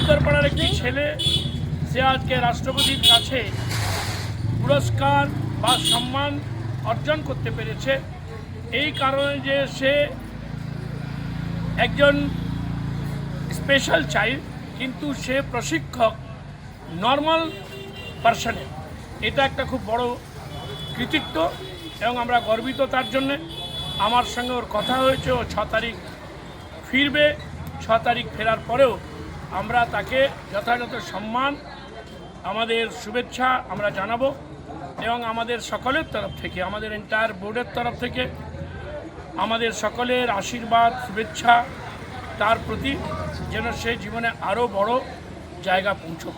উত্তরপাড়ার একটি ছেলে, সে আজকে রাষ্ট্রপতির কাছে পুরস্কার বা সম্মান অর্জন করতে পেরেছে এই কারণে যে সে একজন স্পেশাল চাইল্ড, কিন্তু সে প্রশিক্ষক নর্মাল পার্সনের। এটা একটা খুব বড় কৃতিত্ব এবং আমরা গর্বিত তার জন্যে। আমার সঙ্গে ওর কথা হয়েছে, ও 6 তারিখ ফিরবে। 6 তারিখ ফেরার পরেও আমরা তাকে যথাযথ সম্মান, আমাদের শুভেচ্ছা আমরা জানাবো এবং আমাদের সকলের তরফ থেকে, আমাদের এন্টায়ার বোর্ডের তরফ থেকে আমাদের সকলের আশীর্বাদ, শুভেচ্ছা তার প্রতি, যেন সে জীবনে আরও বড় জায়গা পৌঁছক।